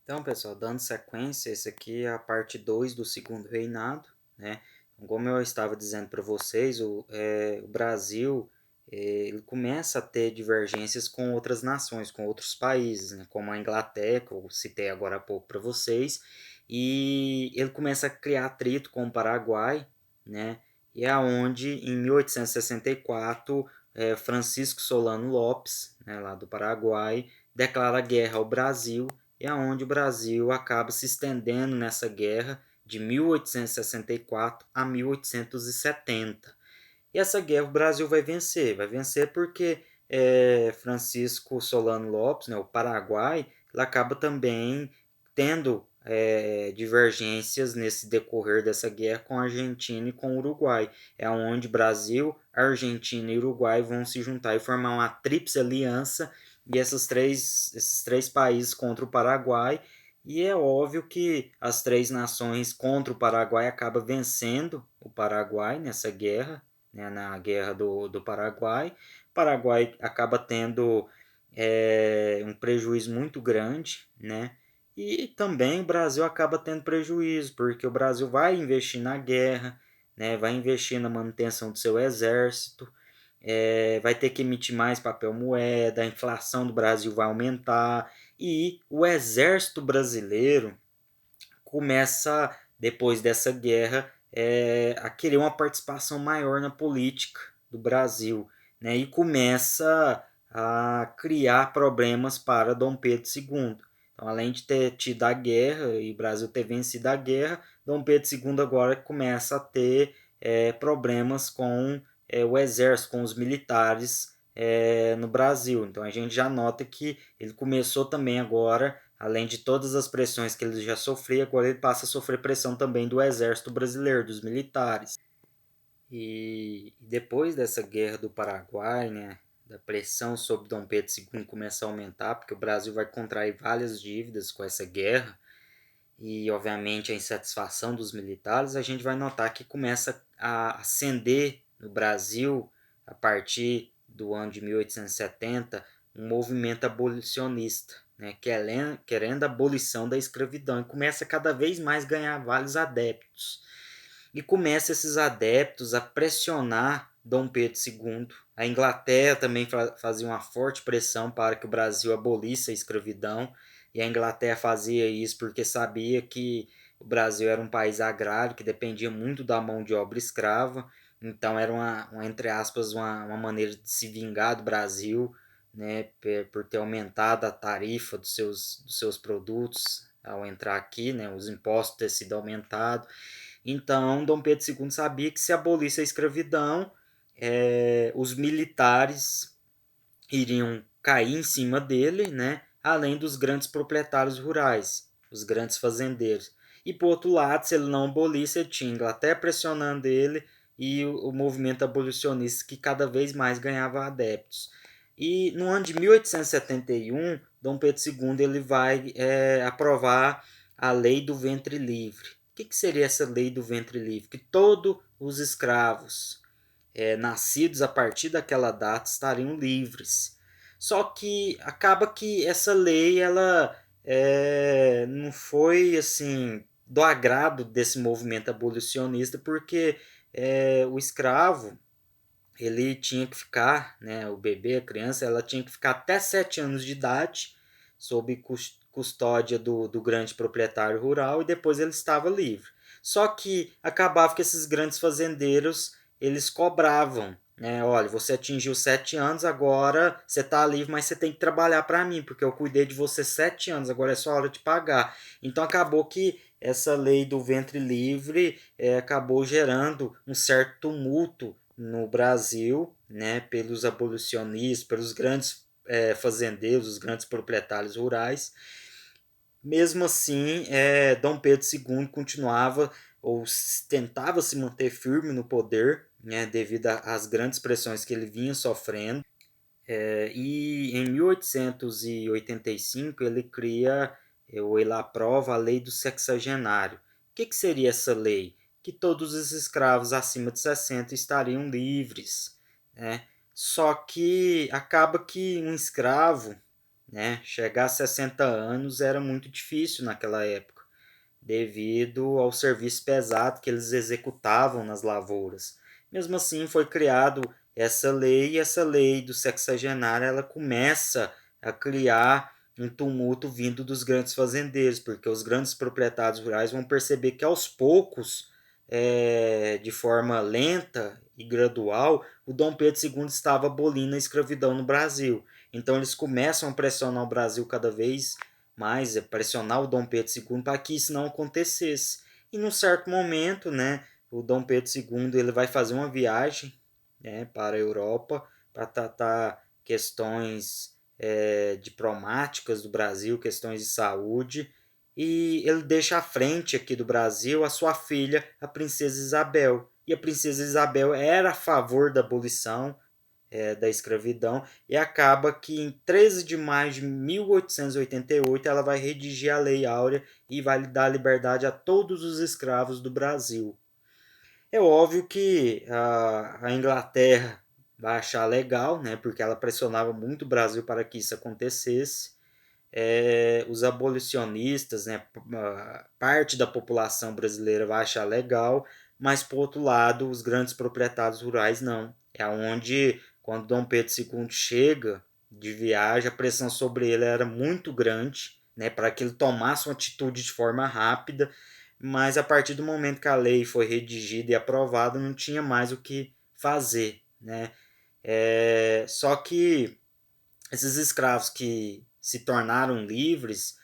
Então, pessoal, dando sequência, esse aqui é a parte 2 do segundo reinado, né? Então, como eu estava dizendo para vocês, o Brasil ele começa a ter divergências com outras nações, com outros países, né? Como a Inglaterra, que eu citei agora há pouco para vocês, e ele começa a criar atrito com o Paraguai, né? E é aonde, em 1864, Francisco Solano Lopes, né, lá do Paraguai, declara guerra ao Brasil é onde o Brasil acaba se estendendo nessa guerra de 1864 a 1870. E essa guerra o Brasil vai vencer porque Francisco Solano Lopes, né, o Paraguai, ele acaba também tendo divergências nesse decorrer dessa guerra com a Argentina e com o Uruguai. É onde Brasil, Argentina e Uruguai vão se juntar e formar uma tríplice aliança e esses três países contra o Paraguai. E é óbvio que as três nações contra o Paraguai acabam vencendo o Paraguai nessa guerra, né, na guerra do Paraguai. O Paraguai acaba tendo um prejuízo muito grande, né? E também o Brasil acaba tendo prejuízo, porque o Brasil vai investir na guerra, né? Vai investir na manutenção do seu exército, vai ter que emitir mais papel moeda, a inflação do Brasil vai aumentar e o exército brasileiro começa, depois dessa guerra, a querer uma participação maior na política do Brasil, né? E começa a criar problemas para Dom Pedro II. Então, além de ter tido a guerra e o Brasil ter vencido a guerra, Dom Pedro II agora começa a ter problemas com o exército, com os militares no Brasil. Então a gente já nota que ele começou também agora, além de todas as pressões que ele já sofria, agora ele passa a sofrer pressão também do exército brasileiro, dos militares. E depois dessa guerra do Paraguai, né, da pressão sobre Dom Pedro II começa a aumentar, porque o Brasil vai contrair várias dívidas com essa guerra, e obviamente a insatisfação dos militares, a gente vai notar que começa a ascender no Brasil, a partir do ano de 1870, um movimento abolicionista, né, querendo a abolição da escravidão, e começa cada vez mais a ganhar vários adeptos. E começa esses adeptos a pressionar Dom Pedro II. A Inglaterra também fazia uma forte pressão para que o Brasil abolisse a escravidão, e a Inglaterra fazia isso porque sabia que o Brasil era um país agrário que dependia muito da mão de obra escrava, então era entre aspas, uma maneira de se vingar do Brasil, né, por ter aumentado a tarifa dos seus produtos ao entrar aqui, né, os impostos ter sido aumentados. Então, Dom Pedro II sabia que se abolisse a escravidão, os militares iriam cair em cima dele, né? Além dos grandes proprietários rurais, os grandes fazendeiros. E por outro lado, se ele não abolisse, ele tinha a Inglaterra pressionando ele e o movimento abolicionista que cada vez mais ganhava adeptos. E no ano de 1871, Dom Pedro II ele vai aprovar a lei do ventre livre. O que seria essa lei do ventre livre? Que todos os escravos nascidos a partir daquela data estariam livres. Só que acaba que essa lei ela não foi assim do agrado desse movimento abolicionista, porque o escravo ele tinha que ficar, né, o bebê, a criança, ela tinha que ficar até 7 anos de idade sob custódia do grande proprietário rural, e depois ele estava livre. Só que acabava que esses grandes fazendeiros eles cobravam, né? Olha, você atingiu 7 anos, agora você está livre, mas você tem que trabalhar para mim, porque eu cuidei de você 7 anos, agora é sua hora de pagar. Então acabou que essa lei do ventre livre acabou gerando um certo tumulto no Brasil, né, pelos abolicionistas, pelos grandes fazendeiros, os grandes proprietários rurais. Mesmo assim, Dom Pedro II continuava ou tentava se manter firme no poder, né, devido às grandes pressões que ele vinha sofrendo. E em 1885 ele cria, ou ele aprova a lei do sexagenário. O que seria essa lei? Que todos os escravos acima de 60 estariam livres, né? Só que acaba que um escravo, né? Chegar a 60 anos era muito difícil naquela época, devido ao serviço pesado que eles executavam nas lavouras. Mesmo assim, foi criado essa lei, e essa lei do sexagenário ela começa a criar um tumulto vindo dos grandes fazendeiros, porque os grandes proprietários rurais vão perceber que aos poucos, de forma lenta e gradual, o Dom Pedro II estava abolindo a escravidão no Brasil. Então eles começam a pressionar o Brasil cada vez mais, pressionar o Dom Pedro II para que isso não acontecesse. E num certo momento, né, o Dom Pedro II ele vai fazer uma viagem, né, para a Europa para tratar questões diplomáticas do Brasil, questões de saúde, e ele deixa à frente aqui do Brasil a sua filha, a princesa Isabel. E a princesa Isabel era a favor da abolição da escravidão, e acaba que em 13 de maio de 1888 ela vai redigir a Lei Áurea e vai dar liberdade a todos os escravos do Brasil. É óbvio que a Inglaterra vai achar legal, né, porque ela pressionava muito o Brasil para que isso acontecesse. Os abolicionistas, né, parte da população brasileira vai achar legal, mas por outro lado, os grandes proprietários rurais não. É onde, quando Dom Pedro II chega de viagem, a pressão sobre ele era muito grande, né, para que ele tomasse uma atitude de forma rápida, mas a partir do momento que a lei foi redigida e aprovada, não tinha mais o que fazer, né? Só que esses escravos que se tornaram livres,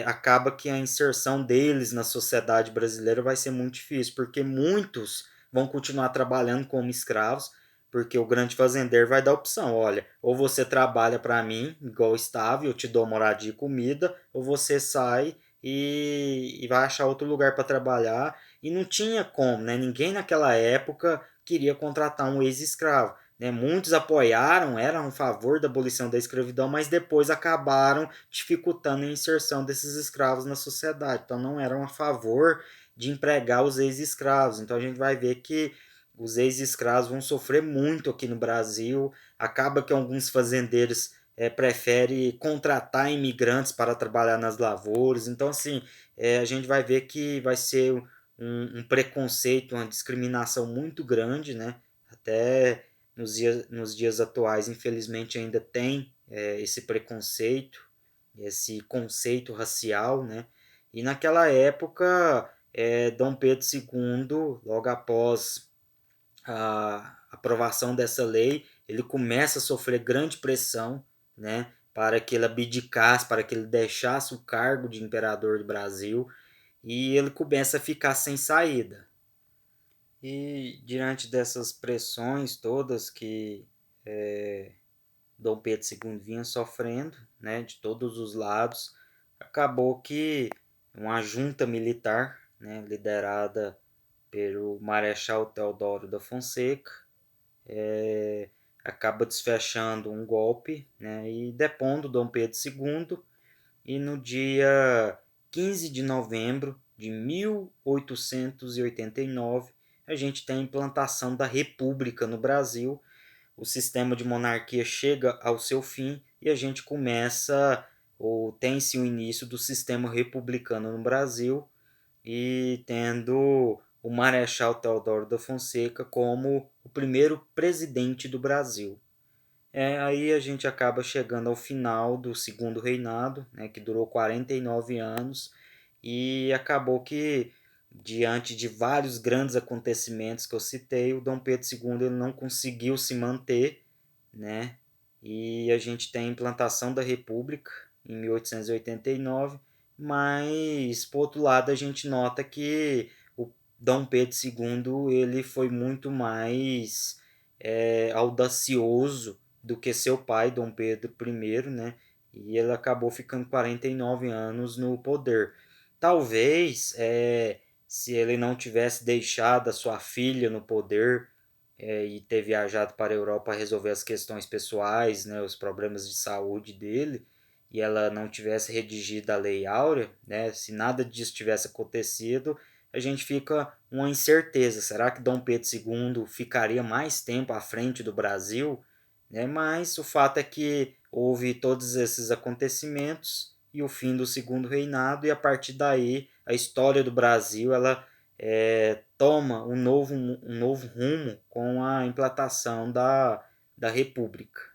acaba que a inserção deles na sociedade brasileira vai ser muito difícil, porque muitos vão continuar trabalhando como escravos, porque o grande fazendeiro vai dar opção, olha, ou você trabalha para mim, igual estava, eu te dou moradia e comida, ou você sai e vai achar outro lugar para trabalhar, e não tinha como, né? Ninguém naquela época queria contratar um ex-escravo, né? Muitos apoiaram, eram a favor da abolição da escravidão, mas depois acabaram dificultando a inserção desses escravos na sociedade. Então não eram a favor de empregar os ex-escravos. Então a gente vai ver que os ex-escravos vão sofrer muito aqui no Brasil. Acaba que alguns fazendeiros preferem contratar imigrantes para trabalhar nas lavouras. Então, assim, a gente vai ver que vai ser um preconceito, uma discriminação muito grande, né? Até nos dias atuais, infelizmente, ainda tem esse preconceito, esse conceito racial, né? E naquela época, Dom Pedro II, logo após a aprovação dessa lei, ele começa a sofrer grande pressão, né? Para que ele abdicasse, para que ele deixasse o cargo de imperador do Brasil, e ele começa a ficar sem saída. E diante dessas pressões todas que Dom Pedro II vinha sofrendo, né, de todos os lados, acabou que uma junta militar, né, liderada pelo Marechal Deodoro da Fonseca, acaba desfechando um golpe, né, e depondo Dom Pedro II, e no dia 15 de novembro de 1889 a gente tem a implantação da República no Brasil. O sistema de monarquia chega ao seu fim e a gente começa, ou tem-se o início do sistema republicano no Brasil, e tendo o Marechal Deodoro da Fonseca como o primeiro presidente do Brasil. Aí a gente acaba chegando ao final do segundo reinado, né, que durou 49 anos, e acabou que, diante de vários grandes acontecimentos que eu citei, o Dom Pedro II ele não conseguiu se manter, né, e a gente tem a implantação da República em 1889, mas, por outro lado, a gente nota que o Dom Pedro II ele foi muito mais audacioso do que seu pai, Dom Pedro I, né? E ele acabou ficando 49 anos no poder. Talvez, se ele não tivesse deixado a sua filha no poder e ter viajado para a Europa para resolver as questões pessoais, né, os problemas de saúde dele, e ela não tivesse redigido a Lei Áurea, né, se nada disso tivesse acontecido, a gente fica uma incerteza. Será que Dom Pedro II ficaria mais tempo à frente do Brasil? Né? Mas o fato é que houve todos esses acontecimentos e o fim do segundo reinado, e a partir daí a história do Brasil ela toma um novo rumo com a implantação da República.